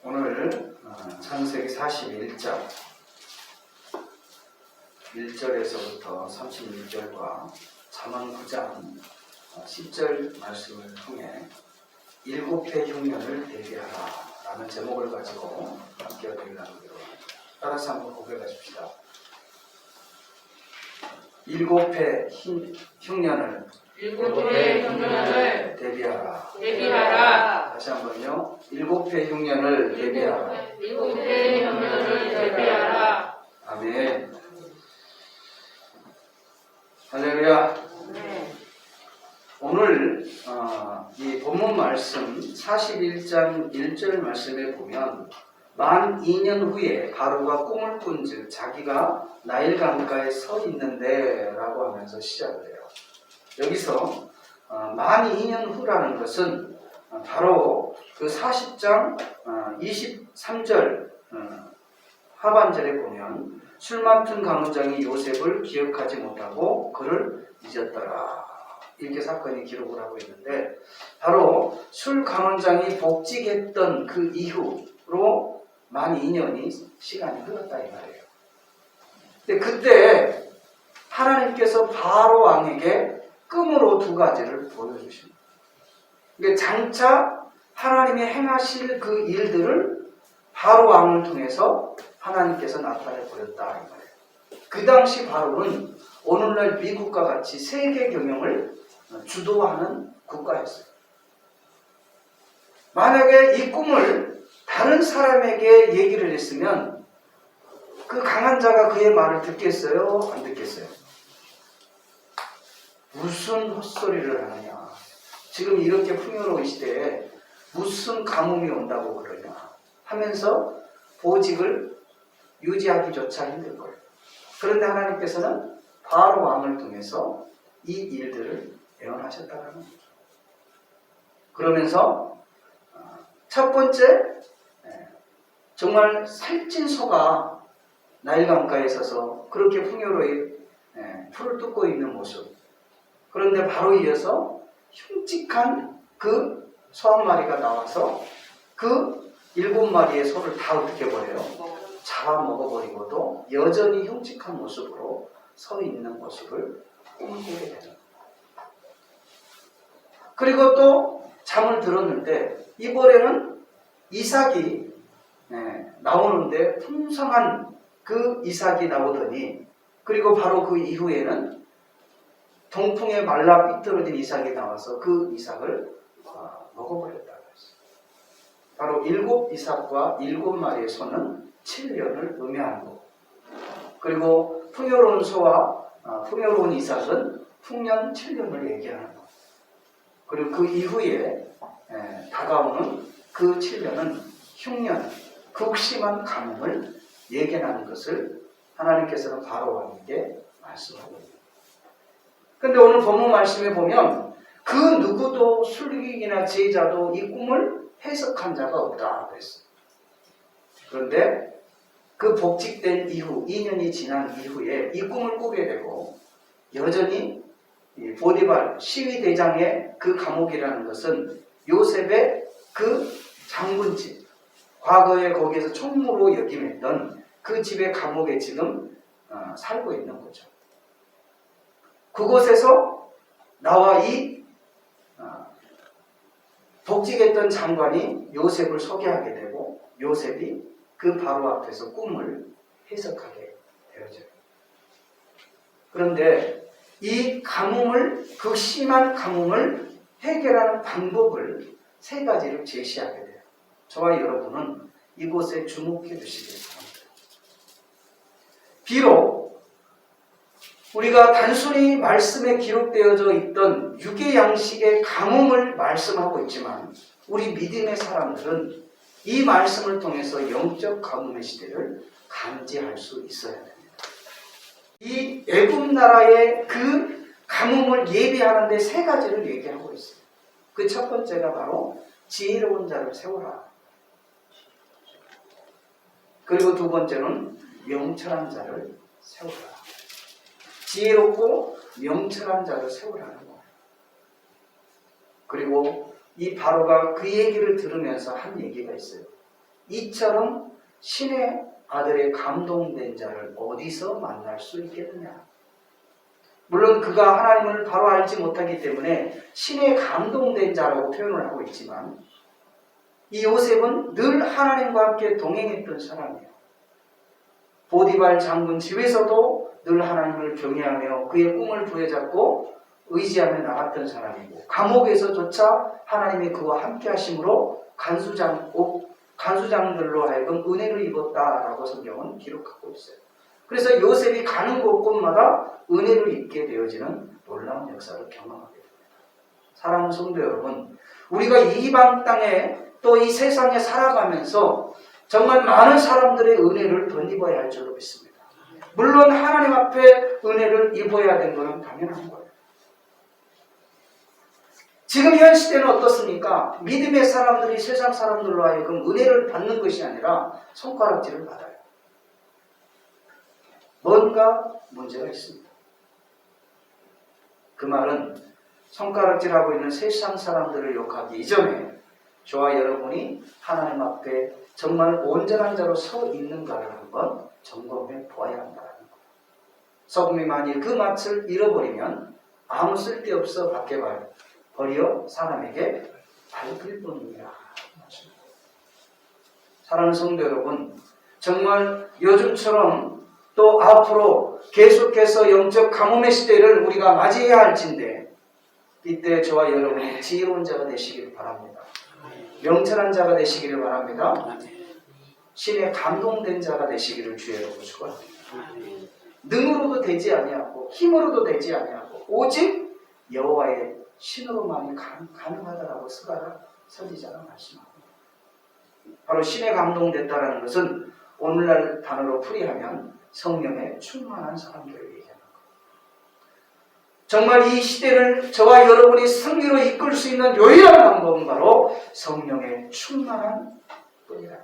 오늘 창세기 41장 1절에서부터 36절과 잠언 9장 10절 말씀을 통해 7회 흉년을 대비하라 라는 제목을 가지고 함께 어떻게 나누기로 합니다. 따라서 한번 고백하십시다. 7회 흉년을 대비하라. 다시 한번요. 7회 흉년을 대비하라. 아멘. 할렐루야. 오늘 이 본문 말씀 41장 1절 말씀에 보면 만 2년 후에 바로가 꿈을 꾼즉 자기가 나일 강가에 서 있는데 라고 하면서 시작을 해요. 여기서 만 2년 후라는 것은 바로 그 40장 23절 하반절에 보면 술 맡은 가문장이 요셉을 기억하지 못하고 그를 잊었더라. 이렇게 사건이 기록을 하고 있는데 바로 술 가문장이 복직했던 그 이후로 만 2년이 시간이 흘렀다 이 말이에요. 근데 그때 하나님께서 바로 왕에게 꿈으로 두 가지를 보여주십니다. 그러니까 장차 하나님이 행하실 그 일들을 바로 왕을 통해서 하나님께서 나타내 보였다 이 말이에요. 그 당시 바로는 오늘날 미국과 같이 세계 경영을 주도하는 국가였어요. 만약에 이 꿈을 다른 사람에게 얘기를 했으면 그 강한 자가 그의 말을 듣겠어요? 안 듣겠어요? 무슨 헛소리를 하느냐. 지금 이렇게 풍요로운 시대에 무슨 가뭄이 온다고 그러냐 하면서 보직을 유지하기조차 힘들 거예요. 그런데 하나님께서는 바로 왕을 통해서 이 일들을 예언하셨다는 거죠. 그러면서 첫 번째, 정말 살찐 소가 나일 강가에 서서 그렇게 풍요로이 풀을 뜯고 있는 모습. 그런데 바로 이어서 흉측한 그 소 한 마리가 나와서 그 7마리의 소를 다 어떻게 버려요? 잡아먹어버리고도 여전히 흉측한 모습으로 서 있는 모습을 꿈을 꾸게 되는 거예요. 그리고 또 잠을 들었는데 이번에는 이삭이 나오는데 풍성한 그 이삭이 나오더니 그리고 바로 그 이후에는 동풍에 말라 삐뚤어진 이삭이 나와서 그 이삭을 먹어버렸다고 했어요. 바로 7 이삭과 7마리의 소는 7년을 의미하는 거고 그리고 풍요로운 소와 풍요로운 이삭은 풍년 7년을 얘기하는 거고 그리고 그 이후에 다가오는 그 7년은 흉년, 극심한 가뭄을 예견하는 것을 하나님께서는 바로 왕에게 말씀하고 있습니다. 그런데 오늘 본문 말씀에 보면 그 누구도 술객이나 제자도 이 꿈을 해석한 자가 없다 그랬어요. 그런데 그 복직된 이후 2년이 지난 이후에 이 꿈을 꾸게 되고 여전히 보디발 시위대장의 그 감옥이라는 것은 요셉의 그 장군집 과거에 거기에서 총무로 역임했던 그 집의 감옥에 지금 살고 있는 거죠. 그곳에서 나와 이 복직했던 장관이 요셉을 소개하게 되고 요셉이 그 바로 앞에서 꿈을 해석하게 되어져요. 그런데 이 가뭄을 극심한 가뭄을 해결하는 방법을 3가지를 제시하게 돼요. 저와 여러분은 이곳에 주목해 주시기 바랍니다. 비록 우리가 단순히 말씀에 기록되어져 있던 육의 양식의 가뭄을 말씀하고 있지만 우리 믿음의 사람들은 이 말씀을 통해서 영적 가뭄의 시대를 감지할 수 있어야 됩니다. 이 애굽 나라의 그 가뭄을 예비하는데 3가지를 얘기하고 있어요. 그 첫 번째가 바로 지혜로운 자를 세우라. 그리고 두 번째는 명철한 자를 세우라. 지혜롭고 명철한 자를 세우라는 거예요. 그리고 이 바로가 그 얘기를 들으면서 한 얘기가 있어요. 이처럼 신의 아들의 감동된 자를 어디서 만날 수 있겠느냐? 물론 그가 하나님을 바로 알지 못하기 때문에 신의 감동된 자라고 표현을 하고 있지만 이 요셉은 늘 하나님과 함께 동행했던 사람이에요. 보디발 장군 집에서도 늘 하나님을 경외하며 그의 꿈을 부여잡고 의지하며 나갔던 사람이고 감옥에서조차 하나님이 그와 함께 하심으로 간수장들로 하여금 은혜를 입었다라고 성경은 기록하고 있어요. 그래서 요셉이 가는 곳곳마다 은혜를 입게 되어지는 놀라운 역사를 경험하게 됩니다. 사랑하는 성도 여러분, 우리가 이방 땅에 또 이 세상에 살아가면서 정말 많은 사람들의 은혜를 덧입어야 할 줄로 믿습니다. 물론 하나님 앞에 은혜를 입어야 되는 것은 당연한 거예요. 지금 현 시대는 어떻습니까? 믿음의 사람들이 세상 사람들로 하여금 은혜를 받는 것이 아니라 손가락질을 받아요. 뭔가 문제가 있습니다. 그 말은 손가락질하고 있는 세상 사람들을 욕하기 이전에 저와 여러분이 하나님 앞에 정말 온전한 자로 서 있는가를 한번 점검해 보아야 한다는 거예요. 소금이 만일 그 맛을 잃어버리면 아무 쓸데없어 밖에 버려 사람에게 밟힐 뿐이라. 사랑하는 성도 여러분, 정말 요즘처럼 또 앞으로 계속해서 영적 가뭄의 시대를 우리가 맞이해야 할진데 이때 저와 여러분이 지혜로운 자가 되시기를 바랍니다. 명철한 자가 되시기를 바랍니다. 신의 감동된 자가 되시기를 주의 이름으로 축원합니다. 능으로도 되지 아니하고 힘으로도 되지 아니하고 오직 여호와의 신으로만이 가능하다라고 서기자가 말씀합니다. 바로 신의 감동됐다라는 것은 오늘날 단어로 풀이하면 성령에 충만한 사람들을 얘기하는 거예요. 정말 이 시대를 저와 여러분이 승리로 이끌 수 있는 유일한 방법은 바로 성령에 충만한 뿐이다.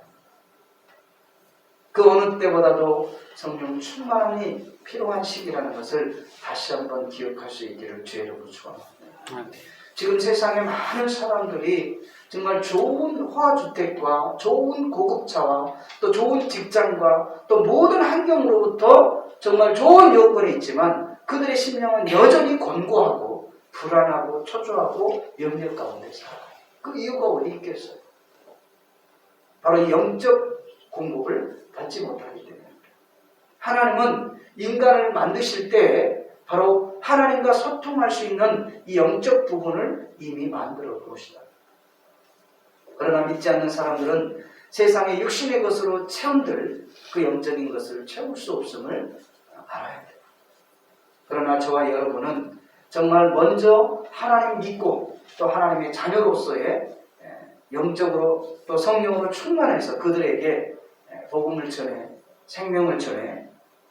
그 어느 때보다도 성령 충만함이 필요한 시기라는 것을 다시 한번 기억할 수 있기를 주의 이름으로 축원합니다. 지금 세상에 많은 사람들이 정말 좋은 화주택과 좋은 고급차와 또 좋은 직장과 또 모든 환경으로부터 정말 좋은 여건이 있지만 그들의 심령은 여전히 곤고하고 불안하고 초조하고 염려 가운데 살아요. 그 이유가 어디 있겠어요? 바로 이 영적 공급을 받지 못하기 때문입니다. 하나님은 인간을 만드실 때 바로 하나님과 소통할 수 있는 이 영적 부분을 이미 만들어 놓으시다. 그러나 믿지 않는 사람들은 세상의 육신의 것으로 체험될 그 영적인 것을 채울 수 없음을 알아야 돼요. 그러나 저와 여러분은 정말 먼저 하나님 믿고 또 하나님의 자녀로서의 영적으로 또 성령으로 충만해서 그들에게 복음을 전해 생명을 전해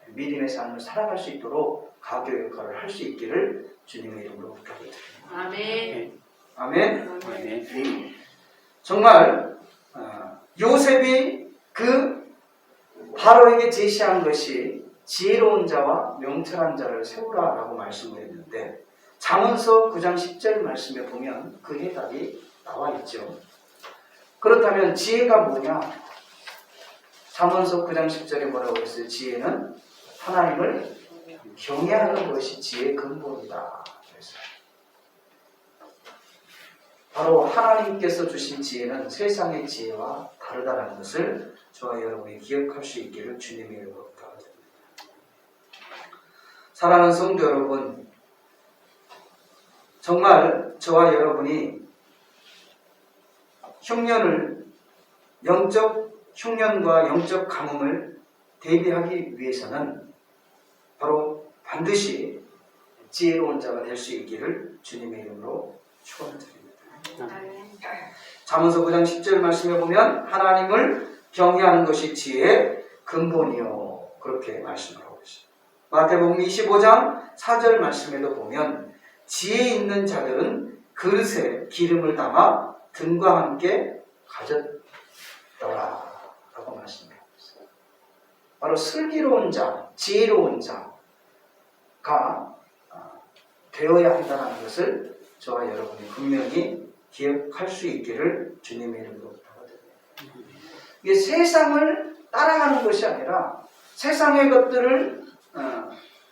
믿음의 삶을 살아갈 수 있도록 가교 역할을 할 수 있기를 주님의 이름으로 부탁드립니다. 아멘. 아멘. 아멘. 정말 요셉이 그 바로에게 제시한 것이 지혜로운 자와 명철한 자를 세우라라고 말씀을 했는데 잠언서 9장 10절 말씀에 보면 그 해답이 나와 있죠. 그렇다면 지혜가 뭐냐? 잠언서 9장 10절에 뭐라고 했어요? 지혜는 하나님을 경외하는 것이 지혜의 근본이다. 그래서 바로 하나님께서 주신 지혜는 세상의 지혜와 다르다는 것을 저와 여러분이 기억할 수 있기를 주님의 이름으로 부탁드립니다. 사랑하는 성도 여러분, 정말 저와 여러분이 영적 흉년과 영적 가뭄을 대비하기 위해서는 바로 반드시 지혜로운 자가 될 수 있기를 주님의 이름으로 축원드립니다. 잠언서 9장 10절 말씀에 보면 하나님을 경외하는 것이 지혜의 근본이요 그렇게 말씀을 하고 있습니다. 마태복음 25장 4절 말씀에도 보면 지혜 있는 자들은 그릇에 기름을 담아 등과 함께 가졌더라 라고 말씀하고 있습니다. 바로 슬기로운 자, 지혜로운 자가 되어야 한다는 것을 저와 여러분이 분명히 기억할 수 있기를 주님의 이름으로 부탁드립니다. 이게 세상을 따라가는 것이 아니라 세상의 것들을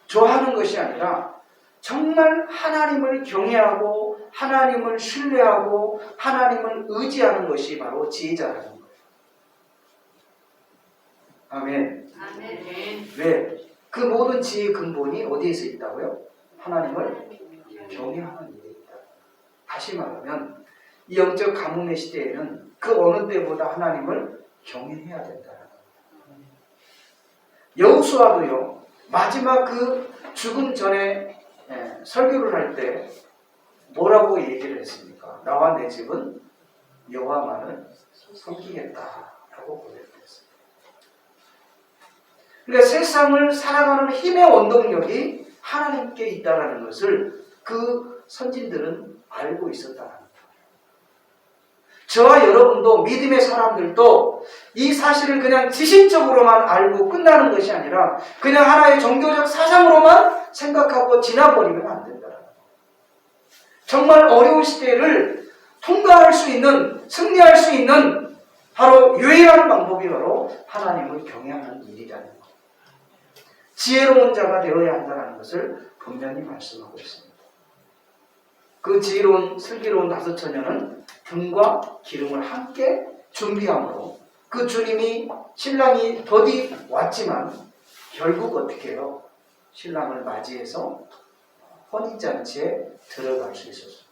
좋아하는 것이 아니라 정말 하나님을 경외하고 하나님을 신뢰하고 하나님을 의지하는 것이 바로 지혜자라는 거예요. 아멘. 아멘. 왜? 그 모든 지혜의 근본이 어디에서 있다고요? 하나님을 경외하는 일에 있다. 다시 말하면 이 영적 가뭄의 시대에는 그 어느 때보다 하나님을 경외해야 된다는 거예요. 여호수아도요, 마지막 그 죽음 전에 설교를 할 때 뭐라고 얘기를 했습니까? 나와 내 집은 여호와만을 섬기겠다라고 고백했습니다. 그러니까 세상을 살아가는 힘의 원동력이 하나님께 있다는 것을 그 선진들은 알고 있었다는 거예요. 저와 여러분도 믿음의 사람들도 이 사실을 그냥 지식적으로만 알고 끝나는 것이 아니라 그냥 하나의 종교적 사상으로만 생각하고 지나버리면 안 된다는 거예요. 정말 어려운 시대를 통과할 수 있는, 승리할 수 있는 바로 유일한 방법이 바로 하나님을 경외하는 일이라는 거예요. 지혜로운 자가 되어야 한다는 것을 분명히 말씀하고 있습니다. 그 지혜로운 슬기로운 다섯 처녀는 등과 기름을 함께 준비함으로 그 주님이 신랑이 더디 왔지만 결국 어떻게 해요? 신랑을 맞이해서 혼인잔치에 들어갈 수 있었어요.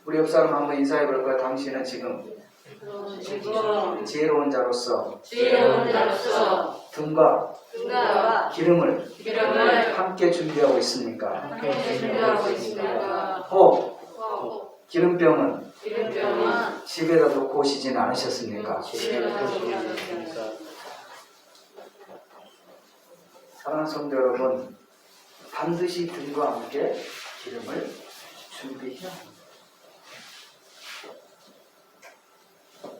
우리 옆 사람 한번 인사해 볼까요? 당신은 지금 지혜로운 자로서 등과 기름을 함께 준비하고 있습니까? 기름병은 집에다 놓고 오시지는 않으셨습니까? 사랑하는 성도 여러분, 반드시 등과 함께 기름을 준비해야 합니다.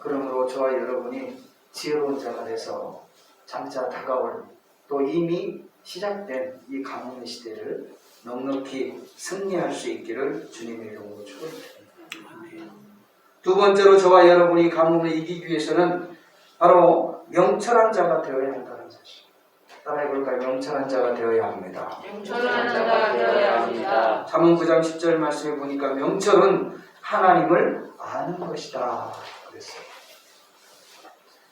그러므로 저와 여러분이 지혜로운 자가 돼서 장차 다가올 또 이미 시작된 이 가뭄의 시대를 넉넉히 승리할 수 있기를 주님의 이름으로 축원드립니다. 두 번째로 저와 여러분이 가뭄을 이기기 위해서는 바로 명철한 자가 되어야 한다는 사실. 따라해볼까요? 명철한 자가 되어야 합니다. 명철한 자가 되어야 합니다. 잠언 9장 10절 말씀에 보니까 명철은 하나님을 아는 것이다 그랬어요.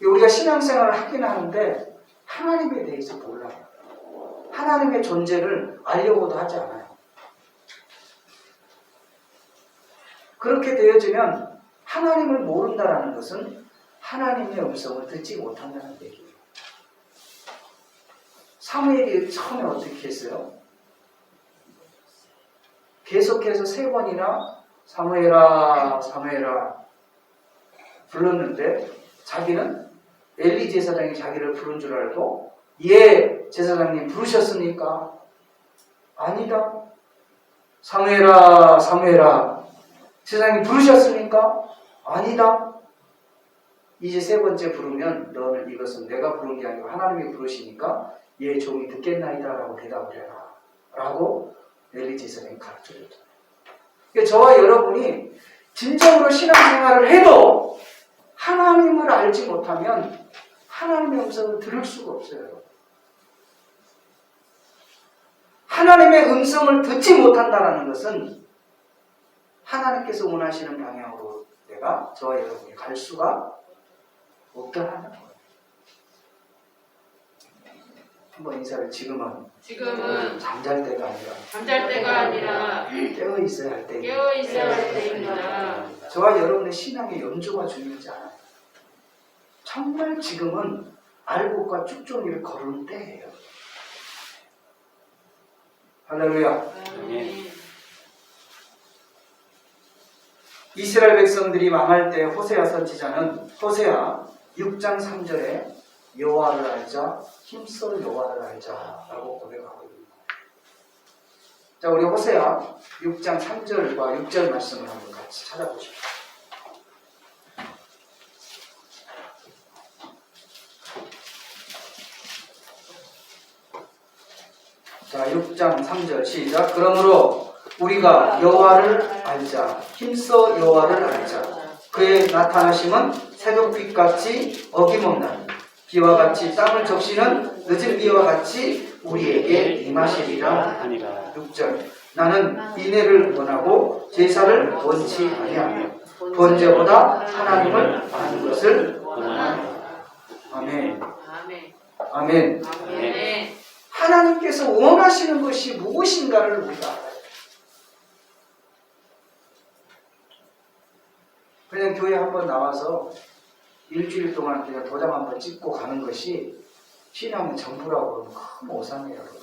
우리가 신앙생활을 하긴 하는데 하나님에 대해서 몰라요. 하나님의 존재를 알려고도 하지 않아요. 그렇게 되어지면 하나님을 모른다는 것은 하나님의 음성을 듣지 못한다는 얘기예요. 사무엘이 처음에 어떻게 했어요? 계속해서 3번이나 사무엘아 사무엘아 불렀는데 자기는 엘리 제사장이 자기를 부른 줄 알고 예, 제사장님 부르셨습니까? 아니다. 사무엘아 사무엘아 제사장님 부르셨습니까? 아니다. 이제 3번째 부르면 너는 이것은 내가 부른 게 아니고 하나님이 부르시니까 예, 종이 듣겠나이다 라고 대답을 해라 라고 엘리 제사장이 가르쳐줬다. 그러니까 저와 여러분이 진정으로 신앙생활을 해도 하나님을 알지 못하면 하나님의 음성을 들을 수가 없어요. 하나님의 음성을 듣지 못한다는 것은 하나님께서 원하시는 방향으로 내가 저와 여러분이 갈 수가 없다는 거예요. 한번 인사를 지금은 잠잘 때가 아니라 깨어 있어야 할 때입니다. 저와 여러분의 신앙의 연주가 중요하지 않아요. 정말 지금은 알곡과 쭉종이를 거르는 때예요. 할렐루야. 이스라엘 백성들이 망할 때 호세아 선지자는 호세아 6장 3절에 여호와를 알자, 힘써 여호와를 알자라고 고백하고 있습니다. 자, 우리 호세아 6장 3절과 6절 말씀을 한번 같이 찾아보십시오. 자, 6장 3절 시작. 그러므로 우리가 여호와를 알자, 힘써 여호와를 알자. 그의 나타나심은 새벽빛같이 어김없는 비와 같이 땅을 적시는 늦은 비와 같이 우리에게 임하시리라 아니라 6절 나는 인애를 원하고 제사를 원치 아니하며 번제보다 하나님을 아는 것을 원하노라. 아멘. 아멘. 아멘. 아멘. 하나님께서 원하시는 것이 무엇인가를 우리가 알아야 돼요. 그냥 교회 한번 나와서 일주일 동안 그냥 도장 한번 찍고 가는 것이 신앙의 전부라고 그러면 큰 오산이에요. 여러분.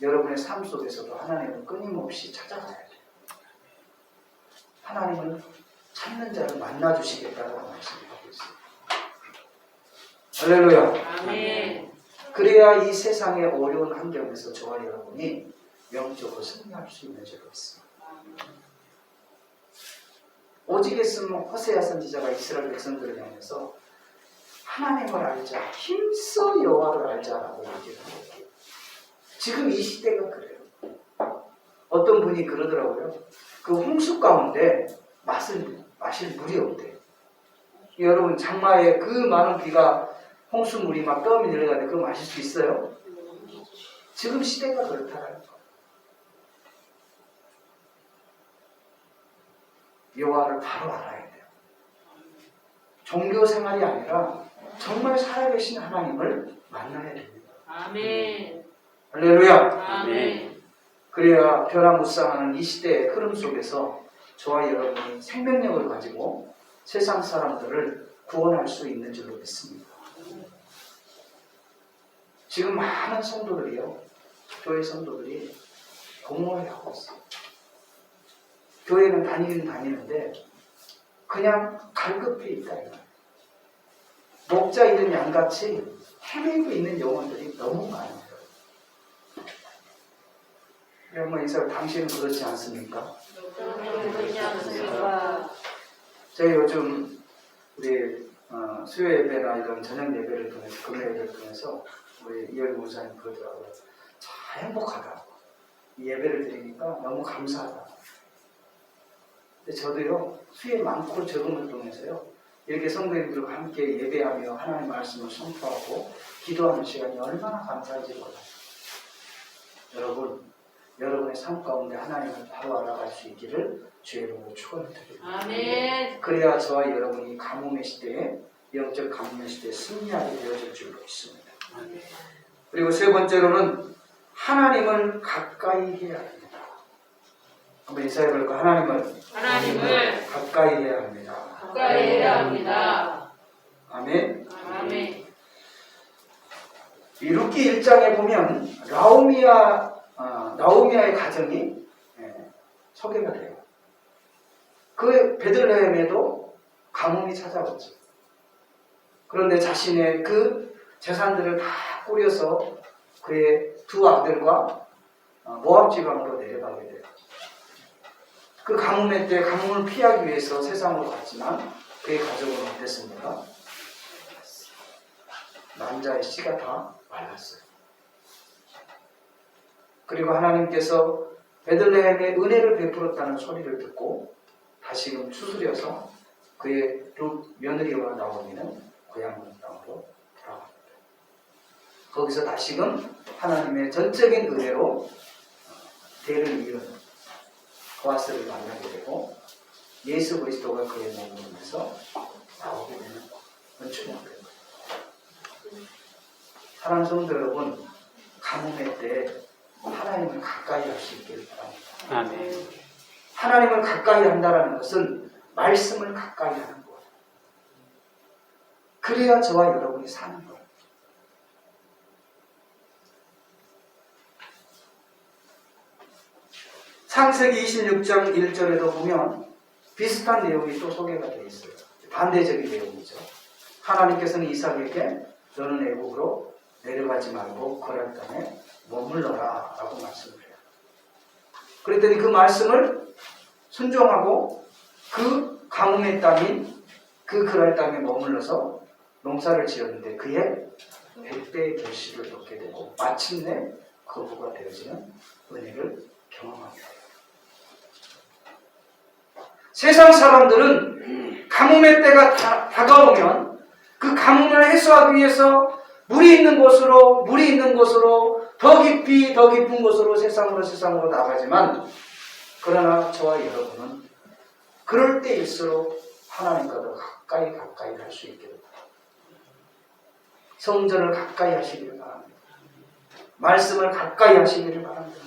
여러분의 삶 속에서도 하나님을 끊임없이 찾아가야 돼요. 하나님을 찾는 자를 만나주시겠다고 말씀하고 있습니다. 할렐루야. 아멘. 그래야 이 세상의 어려운 환경에서 저와 여러분이 영적으로 승리할 수 있는 줄로 믿습니다. 오직 했으면 호세아 선지자가 이스라엘 백성들을 향해서 하나님을 알자, 힘써 여호와를 알자라고 얘기를 합니다. 지금 이 시대가 그래요. 어떤 분이 그러더라고요. 그 홍수 가운데 마실 물이 없대요. 여러분 장마에 그 많은 비가 홍수물이 막 떠음이 내려가는데 그거 마실 수 있어요? 지금 시대가 그렇다라는 거예요. 여호와를 바로 알아야 돼요. 종교 생활이 아니라 정말 살아계신 하나님을 만나야 됩니다. 아멘. 할렐루야. 아멘. 그래야 변화무쌍하는 이 시대의 흐름 속에서 저와 여러분이 생명력을 가지고 세상 사람들을 구원할 수 있는 줄로 믿습니다. 지금 많은 성도들이요, 교회 성도들이 공허해 하고 있어요. 교회는 다니긴 다니는데 그냥 갈급해 있다. 목자 잃은 양같이 헤매고 있는 영혼들이 너무 많아요. 여러분 인사 당신은 그렇지 않습니까? 그렇지 않습니까? 저희 요즘 우리 수요 예배나 이런 저녁 예배를 통해서 금요 예배를 통해서 우리 이열 목사님 그러더라고요. 참 행복하다고. 이 예배를 드리니까 너무 감사하다고. 근데 저도요 수요 많고 적음을 통해서요 이렇게 성도님들과 함께 예배하며 하나님의 말씀을 선포하고 기도하는 시간이 얼마나 감사한지 몰라요. 여러분의 삶 가운데 하나님을 바로 알아갈 수 있기를 주의 이름으로 축원드립니다. 아멘. 그래야 저와 여러분이 가뭄의 시대에 영적 가뭄의 시대에 승리하게 되어질 줄로 믿습니다. 그리고 세 번째로는 하나님을 가까이 해야 합니다. 한번 인사해볼까? 하나님을 가까이 해야 합니다. 가까이 해야 합니다. 아멘. 아멘. 이 룻기 1장에 보면 나오미아의 가정이 소개가 돼요. 그 베들레헴에도 가뭄이 찾아왔죠. 그런데 자신의 그 재산들을 다 꾸려서 그의 두 아들과 모압 지방으로 내려가게 돼요. 그 가뭄의 때 가뭄을 피하기 위해서 세상으로 갔지만 그의 가족은 어땠습니까? 남자의 씨가 다 말랐어요. 그리고 하나님께서 베들레헴에 은혜를 베풀었다는 소리를 듣고 다시금 추스려서 그의 두 며느리와 나오미는 고향 땅으로 돌아갑니다. 거기서 다시금 하나님의 전적인 은혜로 대를 이은 보아스를 만나게 되고 예수 그리스도가 그의 몸에서 나오게 되는 은총이 됩니다. 사랑하는 성도 여러분, 가뭄의 때 하나님을 가까이 할 수 있기를 바랍니다. 아멘. 하나님을 가까이 한다는 것은 말씀을 가까이 하는 거예요. 그래야 저와 여러분이 사는 거예요. 창세기 26장 1절에도 보면 비슷한 내용이 또 소개가 되어 있어요. 반대적인 내용이죠. 하나님께서는 이삭에게 너는 애국으로 내려가지 말고 거랄 땅에 머물러라 라고 말씀을 해요. 그랬더니 그 말씀을 순종하고 그 가뭄의 땅인 그 거랄 땅에 머물러서 농사를 지었는데 그의 100배의 결실을 얻게 되고 마침내 거부가 되어지는 은혜를 경험하게 돼요. 세상 사람들은 가뭄의 때가 다가오면 그 가뭄을 해소하기 위해서 물이 있는 곳으로 더 깊이 더 깊은 곳으로 세상으로 나가지만, 그러나 저와 여러분은 그럴 때일수록 하나님과 더 가까이 갈 수 있기를 바랍니다. 성전을 가까이 하시기를 바랍니다. 말씀을 가까이 하시기를 바랍니다.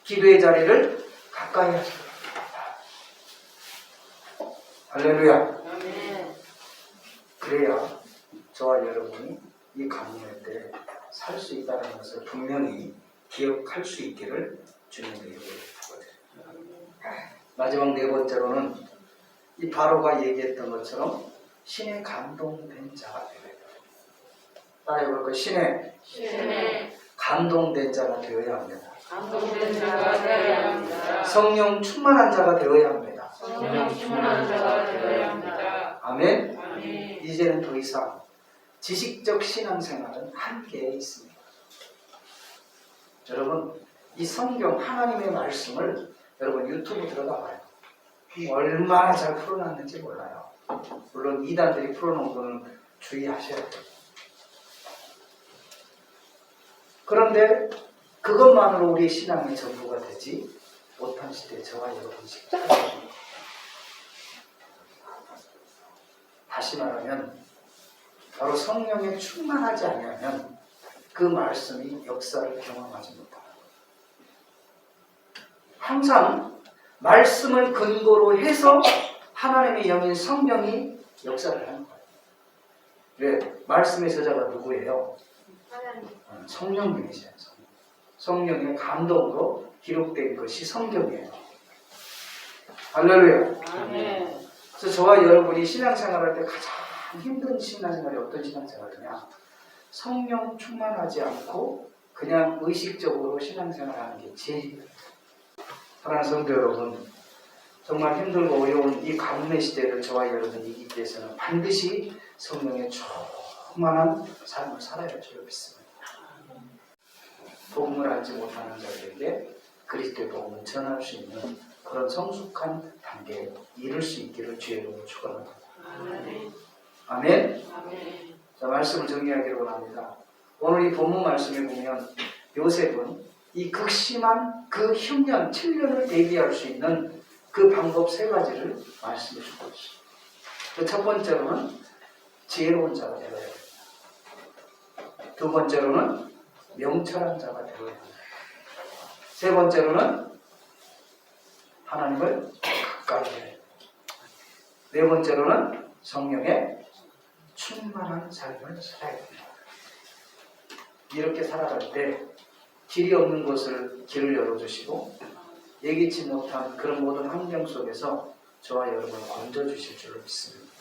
기도의 자리를 가까이 하시기를 바랍니다. 할렐루야. 아멘. 그래야 저와 여러분이 이 가뭄의 때 살 수 있다는 것을 분명히 기억할 수 있기를 주님께 요구드립니다. 마지막 네 번째로는 이 바로가 얘기했던 것처럼 신에 감동된 자가 되어야 합니다. 따라해볼 거, 신에 감동된 자가 되어야 합니다. 감동된 자가 되어야 합니다. 성령 충만한 자가 되어야 합니다. 성령 충만한 자가 되어야 합니다. 아멘. 아멘. 이제는 더 이상 지식적 신앙생활은 한계에 있습니다. 여러분, 이 성경 하나님의 말씀을 여러분 유튜브 들어가 봐요. 얼마나 잘 풀어놨는지 몰라요. 물론 이단들이 풀어놓은 거는 주의하셔야 돼요. 그런데 그것만으로 우리 신앙의 전부가 되지 못한 시대에 저와 여러분이 살아갑니다. 다시 말하면 바로 성령에 충만하지 않으면 그 말씀이 역사를 경험하지 못합니다. 항상 말씀을 근거로 해서 하나님의 영인 성령이 역사를 하는 거예요. 왜? 말씀의 저자가 누구예요? 성령님이세요. 성령의 감동으로 기록된 것이 성경이에요. 할렐루야. 아멘. 그래서 저와 여러분이 신앙생활할 때 가장 힘든 신앙생활이 어떤 신앙생활이냐? 성령 충만하지 않고 그냥 의식적으로 신앙생활하는 게 제일 힘들어요. 사랑하는 성도 여러분, 정말 힘들고 어려운 이 가뭄의 시대를 저와 여러분이 이기기 위해서는 반드시 성령의 충만한 삶을 살아야 할 줄 믿습니다. 복음을 알지 못하는 자들에게 그리스도의 복음을 전할 수 있는 그런 성숙한 단계에 이룰 수 있기를 주의 이름으로 축원합니다. 아멘. 아멘. 아멘. 자, 말씀을 정리하기를 원합니다. 오늘 이 본문 말씀에 보면 요셉은 이 극심한 그 흉년 7년을 대비할 수 있는 그 방법 세 가지를 말씀해 주고 있습니다. 그 첫 번째로는 지혜로운 자가 되어야 됩니다. 두 번째로는 명철한 자가 되어야 됩니다. 세 번째로는 하나님을 가까이 해야 됩니다. 네 번째로는 성령의 충만한 삶을 살아야 됩니다. 이렇게 살아갈 때 길이 없는 곳을 길을 열어주시고 예기치 못한 그런 모든 환경 속에서 저와 여러분을 건져주실 줄로 믿습니다.